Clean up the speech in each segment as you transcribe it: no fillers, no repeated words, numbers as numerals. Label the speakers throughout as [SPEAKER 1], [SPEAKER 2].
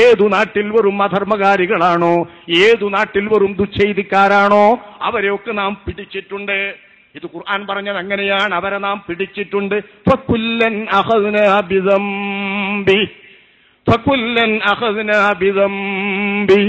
[SPEAKER 1] ഏതു നാട്ടിൽ വെറും അധർമ്മകാരികളാണോ, ഏതു നാട്ടിൽ വെറും ദുശ്ചെയ്തിക്കാരാണോ അവരെയൊക്കെ നാം പിടിച്ചിട്ടുണ്ട്. ഇത് ഖുർആൻ പറഞ്ഞത് അങ്ങനെയാണ്, അവരെ നാം പിടിച്ചിട്ടുണ്ട്. ഫകുല്ലൻ അഖദ്നാ ബിദംബി ഫകുല്ലൻ അഖദ്നാ ബിദംബി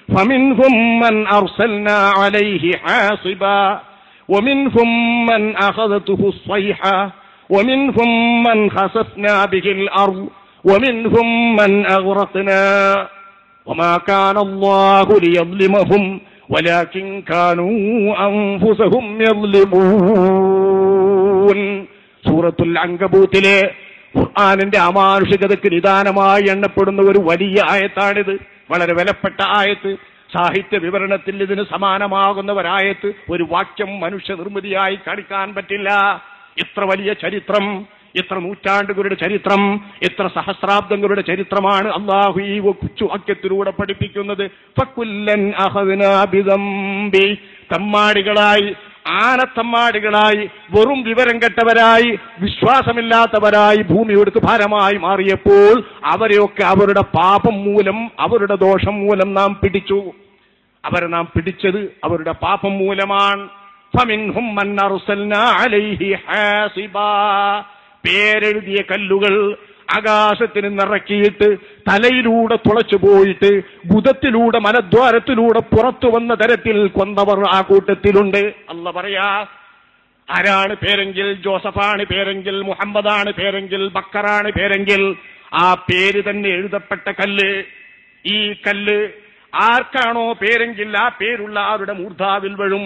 [SPEAKER 1] ഫമിൻഹും മൻ അർസൽനാ അലൈഹി ഹാസിബാ വമിൻഹും മൻ അഖദതുഹു الصيحة ومنهم من خسفنا به الأرض ومنهم من أغرقنا وما كان الله ليظلمهم ولكن كانوا أنفسهم يظلمون. സൂറത്തുൽ അൻകബൂത്തിലെ ഖുർആനിന്റെ അമാനുഷികതയ്ക്ക് നിദാനമായി എണ്ണപ്പെടുന്ന ഒരു വലിയ ആയത്താണിത്. വളരെ വിലപ്പെട്ട ആയത്ത്. സാഹിത്യ വിവരണത്തിൽ ഇതിന് സമാനമാകുന്ന ഒരായത്ത്, ഒരു വാക്യം മനുഷ്യ നിർമ്മിതിയായി കാണിക്കാൻ പറ്റില്ല. ഇത്ര വലിയ ചരിത്രം, എത്ര നൂറ്റാണ്ടുകളുടെ ചരിത്രം, എത്ര സഹസ്രാബ്ദങ്ങളുടെ ചരിത്രമാണ് അല്ലാഹു ഈ കൊച്ചു വാക്യത്തിലൂടെ പഠിപ്പിക്കുന്നത്. ഫകുല്ലൻ അഖദ്നാ ബിദംബി. തമ്മാടികളായി, ആനത്തമ്മാടികളായി, വെറും വിവരം കെട്ടവരായി, വിശ്വാസമില്ലാത്തവരായി ഭൂമിയോടുക്ക് ഭാരമായി മാറിയപ്പോൾ അവരെയൊക്കെ അവരുടെ പാപം മൂലം, അവരുടെ ദോഷം മൂലം നാം പിടിച്ചു. അവരെ നാം പിടിച്ചത് അവരുടെ പാപം മൂലമാണ്. ഫമിൻഹും മൻ അർസൽനാ അലൈഹി ഹാസിബാ. പേരെഴുതിയ കല്ലുകൾ ആകാശത്തിന് നിറക്കിയിട്ട് തലയിലൂടെ തുളച്ചു പോയിട്ട് ബുധത്തിലൂടെ മലദ്വാരത്തിലൂടെ പുറത്തു വന്ന തരത്തിൽ കൊന്നവർ ആ കൂട്ടത്തിലുണ്ട്. അല്ല പറയാ, ആരാണ് പേരെങ്കിൽ ജോസഫാണ് പേരെങ്കിൽ, മുഹമ്മദാണ് പേരെങ്കിൽ, ബക്കറാണ് പേരെങ്കിൽ, ആ പേര് തന്നെ എഴുതപ്പെട്ട കല്ല്, ഈ കല്ല് ആർക്കാണോ പേരെങ്കിൽ ആ പേരുള്ള ആരുടെ മൂർധാവിൽ വീഴും.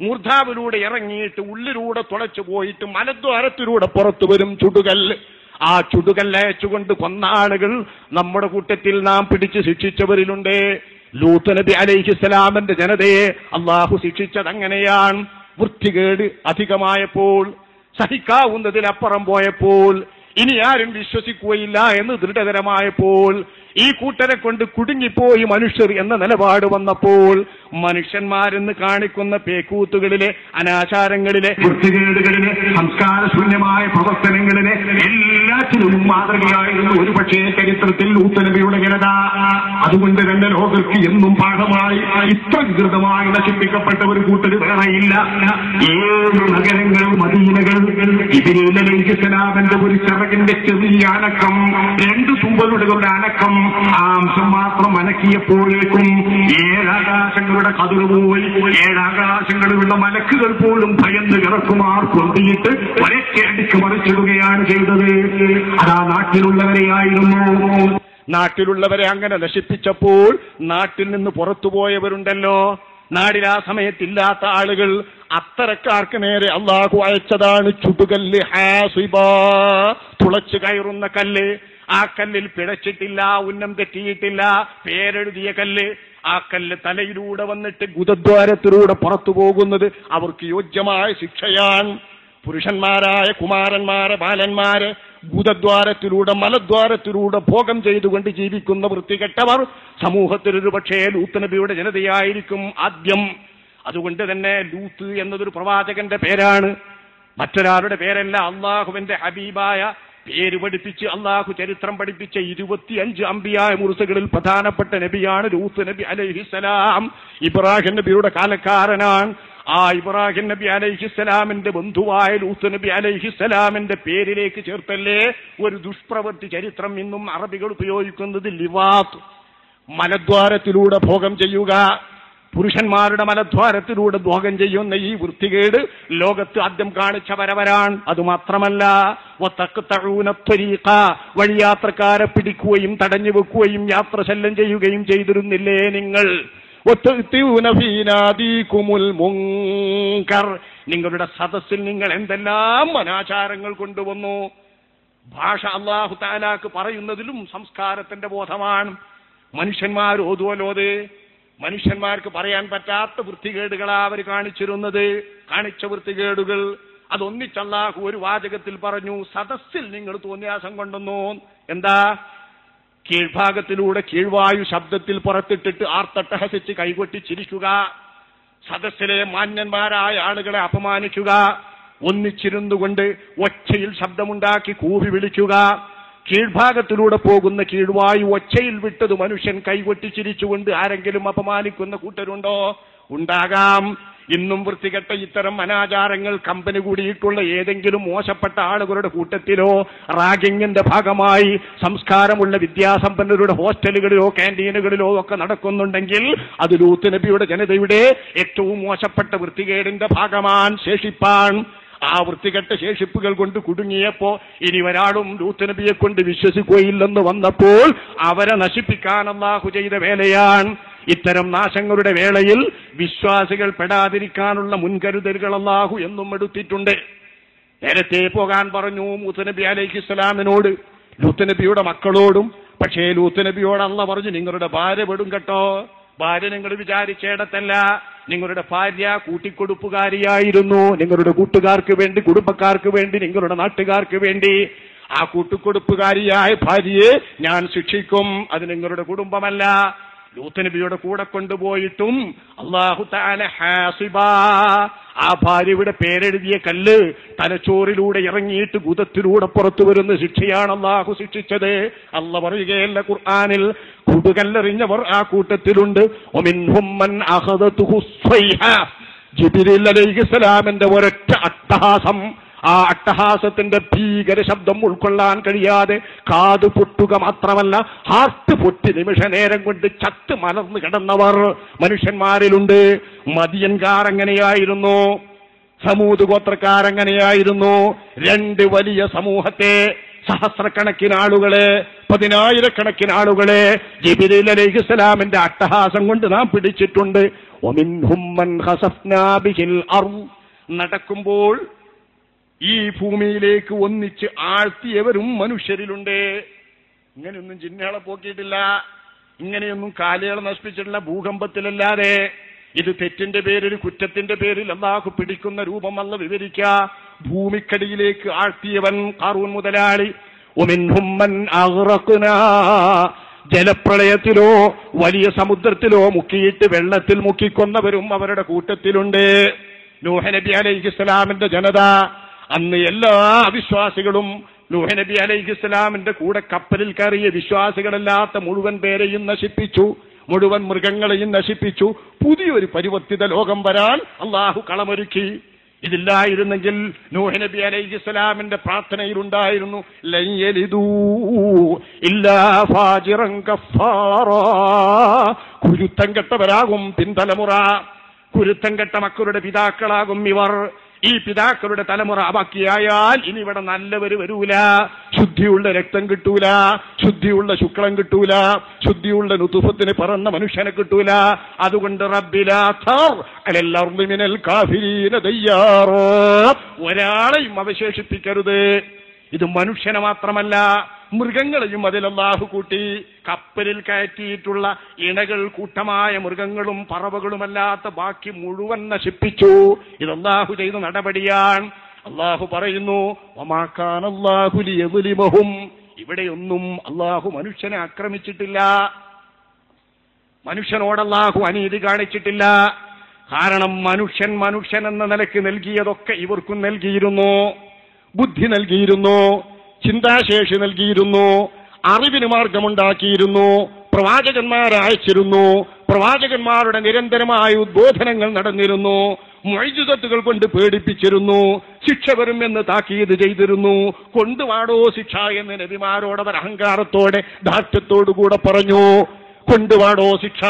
[SPEAKER 1] മൂർധാവിലൂടെ ഇറങ്ങിയിട്ട് ഉള്ളിലൂടെ തുളച്ചു പോയിട്ട് മലദ്വാരത്തിലൂടെ പുറത്തു വരും ചുടുകല്ല്. ആ ചുടുകല്ലയച്ചുകൊണ്ട് കൊന്ന ആളുകൾ നമ്മുടെ കൂട്ടത്തിൽ നാം പിടിച്ച് ശിക്ഷിച്ചവരിലുണ്ട്. ലൂത്ത് നബി അലൈഹിസ്സലാമിന്റെ ജനതയെ അള്ളാഹു ശിക്ഷിച്ചത് അങ്ങനെയാണ്. വൃത്തികേട് അധികമായപ്പോൾ, സഹിക്കാവുന്നതിലപ്പുറം പോയപ്പോൾ, ഇനി ആരും വിശ്വസിക്കുകയില്ല എന്ന് ദൃഢതരമായപ്പോൾ, ഈ കൂട്ടരെ കൊണ്ട് കുടുങ്ങിപ്പോയി മനുഷ്യർ എന്ന നിലപാട് വന്നപ്പോൾ, മനുഷ്യന്മാരെന്ന് കാണിക്കുന്ന പേക്കൂത്തുകളിലെ, അനാചാരങ്ങളിലെ, വൃത്തികേടുകളിലെ, സംസ്കാരശൂന്യമായ പ്രവർത്തനങ്ങളിലെ എല്ലാത്തിലും മാതൃകയായിരുന്നു ഒരുപക്ഷേ ചരിത്രത്തിൽ ലൂത്ത് നബിയുടെ ജനത. അതുകൊണ്ട് തന്നെ ലോകർക്ക് എന്നും പാഠമായി ഇത്ര വികൃതമായി നശിപ്പിക്കപ്പെട്ട ഒരു കൂട്ടർ വേറെയില്ല. 7 നഗരങ്ങൾ, മദീനകൾ, ജിബ്രീൽ അലൈഹിസ്സലാമിന്റെ ഒരു ചിറകിന്റെ ചെറിയ അനക്കം, 2 തൂവലുകളുടെ അനക്കം, ആ അംശം മാത്രം അനക്കിയപ്പോഴേക്കും 7 ആകാശങ്ങളുടെ കതിർ പോയി. 7 ആകാശങ്ങളിലുള്ള മലക്കുകൾ പോലും ഭയന്ന് കിടക്കുമാർ കൊണ്ടിയിട്ട് ഒരൊക്കെ അടിച്ചു മറിച്ചിടുകയാണ് ചെയ്തത്. അതാ നാട്ടിലുള്ളവരെയായിരുന്നു. നാട്ടിലുള്ളവരെ അങ്ങനെ നശിപ്പിച്ചപ്പോൾ നാട്ടിൽ നിന്ന് പുറത്തുപോയവരുണ്ടല്ലോ, നാടിൽ ആ സമയത്തില്ലാത്ത ആളുകൾ, അത്തരക്കാർക്ക് നേരെ അള്ളാഹു അയച്ചതാണ് ചുടുകല്ല്, ഹാസിബാ, തുളച്ചു കയറുന്ന കല്ല്. ആ കല്ലിൽ പിഴച്ചിട്ടില്ല, ഉന്നം തെറ്റിയിട്ടില്ല, പേരെഴുതിയ കല്ല്. ആ കല്ല് തലയിലൂടെ വന്നിട്ട് ഗുദദ്വാരത്തിലൂടെ പുറത്തു പോകുന്നത് അവർക്ക് യോഗ്യമായ ശിക്ഷയാണ്. പുരുഷന്മാരായ കുമാരന്മാരെ, ബാലന്മാരെ ഗുദദ്വാരത്തിലൂടെ, മലദ്വാരത്തിലൂടെ ഭോഗം ചെയ്തുകൊണ്ട് ജീവിക്കുന്ന വൃത്തികെട്ടവർ സമൂഹത്തിൽ ഒരു പക്ഷേ ലൂത്ത് നബിയുടെ ജനതയായിരിക്കും ആദ്യം. അതുകൊണ്ട് തന്നെ ലൂത്ത് എന്നതൊരു പ്രവാചകന്റെ പേരാണ്, മറ്റൊരാളുടെ പേരല്ല. അള്ളാഹുവിന്റെ ഹബീബായ പേര് പഠിപ്പിച്ച് അള്ളാഹു ചരിത്രം പഠിപ്പിച്ച 25 അമ്പിയായ മുർസലുകളിൽ പ്രധാനപ്പെട്ട നബിയാണ് ലൂത്ത് നബി അലൈഹിസ്സലാം. ഇബ്രാഹിം നബിയുടെ കാലക്കാരനാണ്. ആ ഇബ്രാഹിം നബി അലൈഹിസ്സലാമിന്റെ ബന്ധുവായ ലൂത്ത് നബി അലൈഹിസ്സലാമിന്റെ പേരിലേക്ക് ചേർത്തല്ലേ ഒരു ദുഷ്പ്രവൃത്തി ചരിത്രം ഇന്നും അറബികൾ ഉപയോഗിക്കുന്നത്. ലിവാത്ത്, മലദ്വാരത്തിലൂടെ ഭോഗം ചെയ്യുക, പുരുഷന്മാരുടെ മലദ്വാരത്തിലൂടെ ഭോഗം ചെയ്യുന്ന ഈ വൃത്തികേട് ലോകത്ത് ആദ്യം കാണിച്ചവരവരാണ്. അതുമാത്രമല്ല, വഴിയാത്രക്കാരെ പിടിക്കുകയും തടഞ്ഞു വെക്കുകയും യാത്ര ശല്യം ചെയ്യുകയും ചെയ്തിരുന്നില്ലേ നിങ്ങൾ? നിങ്ങളുടെ സദസ്സിൽ നിങ്ങൾ എന്തെല്ലാം അനാചാരങ്ങൾ കൊണ്ടുവന്നു. ഭാഷ അല്ലാഹു തആലാക്ക് പറയുന്നതിലും സംസ്കാരത്തിന്റെ ബോധമാണ്. മനുഷ്യന്മാർ ഓതുവലോത്, മനുഷ്യന്മാർക്ക് പറയാൻ പറ്റാത്ത വൃത്തികേടുകളാ അവർ കാണിച്ചിരുന്നത്. കാണിച്ച വൃത്തികേടുകൾ അതൊന്നിച്ച് അല്ലാഹു ഒരു വാചകത്തിൽ പറഞ്ഞു. സദസ്സിൽ നിങ്ങൾ തോന്നിയാസം കൊണ്ടുവന്നു. എന്താ? കീഴ്ഭാഗത്തിലൂടെ കീഴ്വായു ശബ്ദത്തിൽ പുറത്തിട്ടിട്ട് ആർത്തട്ടഹസിച്ച് കൈകൊട്ടി ചിരിക്കുക, സദസ്സിലെ മാന്യന്മാരായ ആളുകളെ അപമാനിക്കുക, ഒന്നിച്ചിരുന്നുകൊണ്ട് ഒച്ചയിൽ ശബ്ദമുണ്ടാക്കി കൂവി വിളിക്കുക, കീഴ്ഭാഗത്തിലൂടെ പോകുന്ന കീഴ്വായു ഒച്ചയിൽ വിട്ടത് മനുഷ്യൻ കൈകൊട്ടി ചിരിച്ചുകൊണ്ട് ആരെങ്കിലും അപമാനിക്കുന്ന കൂട്ടരുണ്ടോ? ഉണ്ടാകാം. ഇന്നും വൃത്തികെട്ട ഇത്തരം അനാചാരങ്ങൾ കമ്പനി കൂടിയിട്ടുള്ള ഏതെങ്കിലും മോശപ്പെട്ട ആളുകളുടെ കൂട്ടത്തിലോ റാഗിങ്ങിന്റെ ഭാഗമായി സംസ്കാരമുള്ള വിദ്യാസമ്പന്നരുടെ ഹോസ്റ്റലുകളിലോ ക്യാന്റീനുകളിലോ ഒക്കെ നടക്കുന്നുണ്ടെങ്കിൽ അത് ലൂത്ത് നബിയുടെ ജനതയുടെ ഏറ്റവും മോശപ്പെട്ട വൃത്തികേടിന്റെ ഭാഗമാണ്, ശേഷിപ്പാൻ. ആ വൃത്തികെട്ട ശേഷിപ്പുകൾ കൊണ്ട് കുടുങ്ങിയപ്പോ ഇനി ഒരാളും ലൂത്ത് നബിയെ കൊണ്ട് വിശ്വസിക്കുകയില്ലെന്ന് വന്നപ്പോൾ അവരെ നശിപ്പിക്കാൻ അല്ലാഹു ചെയ്ത വേലയാണ്. ഇത്തരം നാശങ്ങളുടെ വേളയിൽ വിശ്വാസികൾ പെടാതിരിക്കാനുള്ള മുൻകരുതലുകൾ അല്ലാഹു എന്നും എടുത്തിട്ടുണ്ട്. നേരത്തെ പോകാൻ പറഞ്ഞു ലൂത്ത് നബി അലൈഹിസ്സലാമിനോട്, ലൂത്ത് നബിയുടെ മക്കളോടും. പക്ഷേ ലൂത്ത് നബിയോട് അല്ലാഹു പറഞ്ഞു, നിങ്ങളുടെ ഭാര്യ പെടും കേട്ടോ. ഭാര്യ നിങ്ങൾ വിചാരിച്ചേടത്തല്ല, നിങ്ങളുടെ ഭാര്യ കൂട്ടിക്കൊടുപ്പുകാരിയായിരുന്നു. നിങ്ങളുടെ കൂട്ടുകാർക്ക് വേണ്ടി, കുടുംബക്കാർക്ക് വേണ്ടി, നിങ്ങളുടെ നാട്ടുകാർക്ക് വേണ്ടി. ആ കൂട്ടുകൊടുപ്പുകാരിയായ ഭാര്യയെ ഞാൻ ശിക്ഷിക്കും. അത് നിങ്ങളുടെ കുടുംബമല്ല. ലൂത്ത് നബിയുടെ കൂടെ കൊണ്ടുപോയിട്ടും അല്ലാഹു തആല ഹാസിബ, ആ ഭാര്യയുടെ പേരെഴുതിയ കല്ല് തലച്ചോറിലൂടെ ഇറങ്ങിയിട്ട് ഗുദത്തിലൂടെ പുറത്തു വരുന്ന ശിക്ഷയാണ് അല്ലാഹു ശിക്ഷിച്ചത്. അല്ലാഹു പറയുകയല്ല ഖുർആനിൽ, കുടുകല്ലെറിഞ്ഞവർ ആ കൂട്ടത്തിലുണ്ട്. വമിൻഹും മൻ അഖദതുഹു സ്വൈഹ, ജിബ്രീൽ അലൈഹിസ്സലാമിന്റെ ഒരൊറ്റ അട്ടഹാസം, ആ അട്ടഹാസത്തിന്റെ ഭീകര ശബ്ദം ഉൾക്കൊള്ളാൻ കഴിയാതെ കാത് പൊട്ടുക മാത്രമല്ല ഹാർട്ട് പൊട്ടി നിമിഷ നേരം കൊണ്ട് ചത്ത് മലർന്നു കിടന്നവർ മനുഷ്യന്മാരിലുണ്ട്. മദിയൻകാർ അങ്ങനെയായിരുന്നു, സമൂദ് ഗോത്രക്കാരങ്ങനെയായിരുന്നു. രണ്ട് വലിയ സമൂഹത്തെ, സഹസ്രക്കണക്കിന് ആളുകളെ, 10,000-കണക്കിന് ആളുകളെ ജിബ്രീൽ അലൈഹിസ്സലാമിന്റെ അട്ടഹാസം കൊണ്ട് നാം പിടിച്ചിട്ടുണ്ട്. വമിൻഹും മൻ ഖസഫ്നാ ബിഹിൽ അർദ്, നടക്കുമ്പോൾ ഈ ഭൂമിയിലേക്ക് ഒന്നിച്ച് ആഴ്ത്തിയവരും മനുഷ്യരിലുണ്ട്. ഇങ്ങനെയൊന്നും ജിന്നുകളെ പോക്കിയിട്ടില്ല, ഇങ്ങനെയൊന്നും കാലുകളെ നശിപ്പിച്ചിട്ടില്ല ഭൂകമ്പത്തിലല്ലാതെ. ഇത് തെറ്റിന്റെ പേരിൽ, കുറ്റത്തിന്റെ പേരിൽ അല്ലാഹു പിടിക്കുന്ന രൂപം അല്ല വിവരിക്ക. ഭൂമിക്കടിയിലേക്ക് ആഴ്ത്തിയവൻ ഖാറൂൻ മുതലാളി. വമിൻഹും മൻ അഗ്റഖ്നാ, ജലപ്രളയത്തിലോ വലിയ സമുദ്രത്തിലോ മുക്കിയിട്ട് വെള്ളത്തിൽ മുക്കിക്കൊന്നവരും അവരുടെ കൂട്ടത്തിലുണ്ട്. നൂഹ് നബി അലൈഹിസ്സലാമിന്റെ ജനത, അന്ന് എല്ലാ അവിശ്വാസികളും നൂഹ് നബി അലൈഹിസ്സലാമിന്റെ കൂടെ കപ്പലിൽ കയറിയ വിശ്വാസികളല്ലാത്ത മുഴുവൻ പേരെയും നശിപ്പിച്ചു, മുഴുവൻ മൃഗങ്ങളെയും നശിപ്പിച്ചു. പുതിയൊരു പരിവർത്തിത ലോകം വരാൻ അല്ലാഹു കളമൊരുക്കി. ഇതില്ലായിരുന്നെങ്കിൽ നൂഹ് നബി അലൈഹിസ്സലാമിന്റെ പ്രാർത്ഥനയിലുണ്ടായിരുന്നു, ലൻ യലിദൂ ഇല്ലാ ഫാജിറൻ കഫാറാ, കുരുത്തം കെട്ടവരാകും പിൻതലമുറ, കുരുത്തം കെട്ട മക്കളുടെ പിതാക്കളാകും ഇവർ. ഈ പിതാക്കളുടെ തലമുറ ബാക്കിയായാൽ ഇനി ഇവിടെ നല്ലവര് വരൂല, ശുദ്ധിയുള്ള രക്തം കിട്ടൂല, ശുദ്ധിയുള്ള ശുക്ലം കിട്ടൂല, ശുദ്ധിയുള്ള നുതുഫത്തിന് പറന്ന മനുഷ്യനെ കിട്ടൂല. അതുകൊണ്ട് റബ്ബിലാ തർ അലൽ അർളി മിനൽ കാഫിരീന ദയ്യാറ, ഒരാളെയും അവശേഷിപ്പിക്കരുത്. ഇത് മനുഷ്യനെ മാത്രമല്ല മൃഗങ്ങളെയും അതിൽ അല്ലാഹു കൂട്ടി. കപ്പലിൽ കയറ്റിയിട്ടുള്ള ഇണകൾ, കൂട്ടമായ മൃഗങ്ങളും പറവകളുമല്ലാത്ത ബാക്കി മുഴുവൻ നശിപ്പിച്ചു. ഇത് അല്ലാഹു ചെയ്ത നടപടിയാണ്. അല്ലാഹു പറയുന്നു, വമാ കാന അല്ലാഹു ലിയദ്ലിമഹും, ഇവിടെയൊന്നും അല്ലാഹു മനുഷ്യനെ ആക്രമിച്ചിട്ടില്ല, മനുഷ്യനോട് അല്ലാഹു അനീതി കാണിച്ചിട്ടില്ല. കാരണം മനുഷ്യൻ എന്ന നിലയ്ക്ക് നൽകിയതൊക്കെ ഇവർക്കും നൽകിയിരുന്നു. ബുദ്ധി നൽകിയിരുന്നു, ചിന്താശേഷി നൽകിയിരുന്നു, അറിവിന് മാർഗമുണ്ടാക്കിയിരുന്നു, പ്രവാചകന്മാരെ അയച്ചിരുന്നു, പ്രവാചകന്മാരുടെ നിരന്തരമായ ഉദ്ബോധനങ്ങൾ നടന്നിരുന്നു, മുഅ്ജിസത്തുകൾ കൊണ്ട് പേടിപ്പിച്ചിരുന്നു, ശിക്ഷ വരുമെന്ന് താക്കീത് ചെയ്തിരുന്നു. കൊണ്ടുവാടോ ശിക്ഷ എന്ന് നബിമാരോടവർ അഹങ്കാരത്തോടെ ധാർഷ്ട്യത്തോടുകൂടെ പറഞ്ഞു. കൊണ്ടുവാടോ ശിക്ഷ,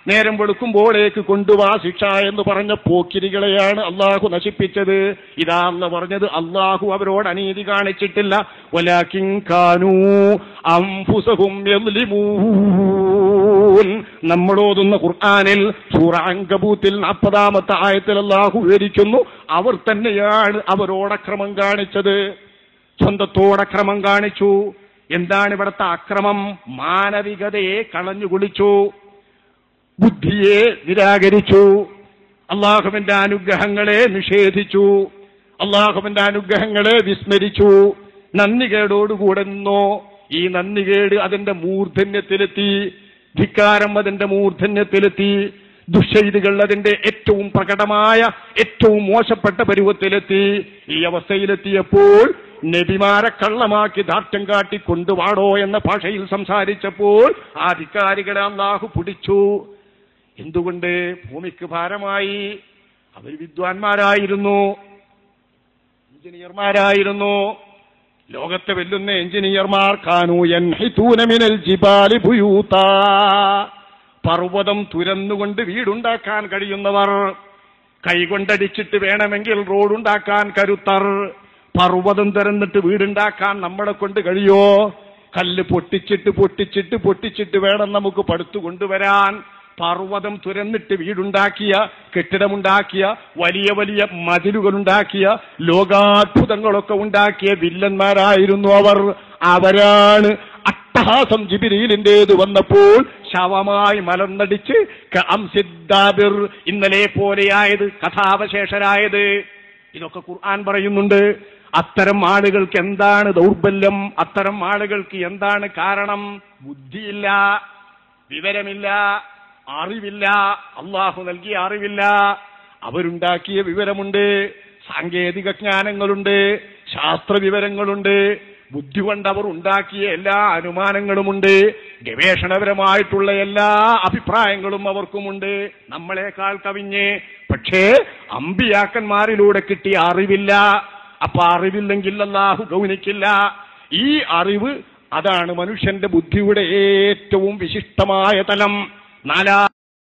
[SPEAKER 1] നേരം വെളുക്കുമ്പോഴേക്ക് കൊണ്ടുവാ ശിക്ഷ എന്ന് പറഞ്ഞ പോക്കിരികളെയാണ് അല്ലാഹു നശിപ്പിച്ചത്. ഇതാ എന്ന് പറഞ്ഞത്, അല്ലാഹു അവരോട് അനീതി കാണിച്ചിട്ടില്ല. വലാകിൻ കാനൂ അൻഫുസഹും യദ്ലിമൂൻ, നമ്മളോതുന്ന ഖുർആനിൽ സൂറ അൻകബൂത്തിൽ 40-ാമത്തെ ആയത്തിൽ അല്ലാഹു വിവരിക്കുന്നു, അവർ തന്നെയാണ് അവരോടക്രമം കാണിച്ചത്, സ്വന്തത്തോടക്രമം കാണിച്ചു. എന്താണ് ഇവിടുത്തെ അക്രമം? മാനവികതയെ കളഞ്ഞുകുളിച്ചു, ബുദ്ധിയെ നിരാകരിച്ചു, അല്ലാഹുവിന്റെ അനുഗ്രഹങ്ങളെ നിഷേധിച്ചു, അല്ലാഹുവിന്റെ അനുഗ്രഹങ്ങളെ വിസ്മരിച്ചു, നന്ദികേടോടുകൂടെ നിന്നോ. ഈ നന്ദികേട് അതിന്റെ മൂർധന്യത്തിലെത്തി, ധിക്കാരം അതിന്റെ മൂർധന്യത്തിലെത്തി, ദുശ്ശൈലികൾ അതിന്റെ ഏറ്റവും പ്രകടമായ, ഏറ്റവും മോശപ്പെട്ട പരുവത്തിലെത്തി. ഈ അവസ്ഥയിലെത്തിയപ്പോൾ നബിമാരെ കള്ളമാക്കി ദാർഢ്യം കാട്ടി കൊണ്ടുവാടോ എന്ന ഭാഷയിൽ സംസാരിച്ചപ്പോൾ ആ അധികാരികളെ അല്ലാഹു പിടിച്ചു. എന്തുകൊണ്ട്? ഭൂമിക്ക് ഭാരമായി. അവർ വിദ്വാൻമാരായിരുന്നു, എഞ്ചിനീയർമാരായിരുന്നു. ലോകത്തെ വെല്ലുന്ന എഞ്ചിനീയർമാർ. കാനൂ യൻഹിതൂന മിനൽ ജിബാലി ബുയൂതാ, പർവ്വതം തുരന്നുകൊണ്ട് വീടുണ്ടാക്കാൻ കഴിയുന്നവർ. കൈകൊണ്ടടിച്ചിട്ട് വേണമെങ്കിൽ റോഡുണ്ടാക്കാൻ കരുത്തർ. പർവ്വതം തുരന്നിട്ട് വീടുണ്ടാക്കാൻ നമ്മളെ കൊണ്ട് കഴിയോ? കല്ല് പൊട്ടിച്ചിട്ട് വേണം നമുക്ക് പടുത്തു കൊണ്ടുവരാൻ. പർവ്വതം തുരന്നിട്ട് വീടുണ്ടാക്കിയ, കെട്ടിടമുണ്ടാക്കിയ, വലിയ വലിയ മതിലുകളുണ്ടാക്കിയ, ലോകാത്ഭുതങ്ങളൊക്കെ ഉണ്ടാക്കിയ വില്ലന്മാരായിരുന്നു അവർ. അവരാണ് അട്ടഹാസം ജിബ്രീലിന്റേത് വന്നപ്പോൾ ശവമായി മലർന്നടിച്ച് ഇന്നലെ പോലെയായത്, കഥാവശേഷരായത്. ഇതൊക്കെ ഖുർആൻ പറയുന്നുണ്ട്. അത്തരം ആളുകൾക്ക് എന്താണ് ദൗർബല്യം? അത്തരം ആളുകൾക്ക് എന്താണ് കാരണം? ബുദ്ധിയില്ല, വിവരമില്ല, അറിവില്ല. അള്ളാഹു നൽകിയ അറിവില്ല. അവരുണ്ടാക്കിയ വിവരമുണ്ട്, സാങ്കേതിക ജ്ഞാനങ്ങളുണ്ട്, ശാസ്ത്ര വിവരങ്ങളുണ്ട്. ബുദ്ധി കൊണ്ട് അവർ ഉണ്ടാക്കിയ എല്ലാ അനുമാനങ്ങളുമുണ്ട്, ഗവേഷണപരമായിട്ടുള്ള എല്ലാ അഭിപ്രായങ്ങളും അവർക്കുമുണ്ട്, നമ്മളെക്കാൾ കവിഞ്ഞ്. പക്ഷേ അമ്പിയാക്കന്മാരിലൂടെ കിട്ടിയ അറിവില്ല. അപ്പൊ അറിവില്ലെങ്കിൽ അല്ലാഹു ഗൗനിക്കില്ല. ഈ അറിവ്, അതാണ് മനുഷ്യന്റെ ബുദ്ധിയുടെ ഏറ്റവും വിശിഷ്ടമായ തലം.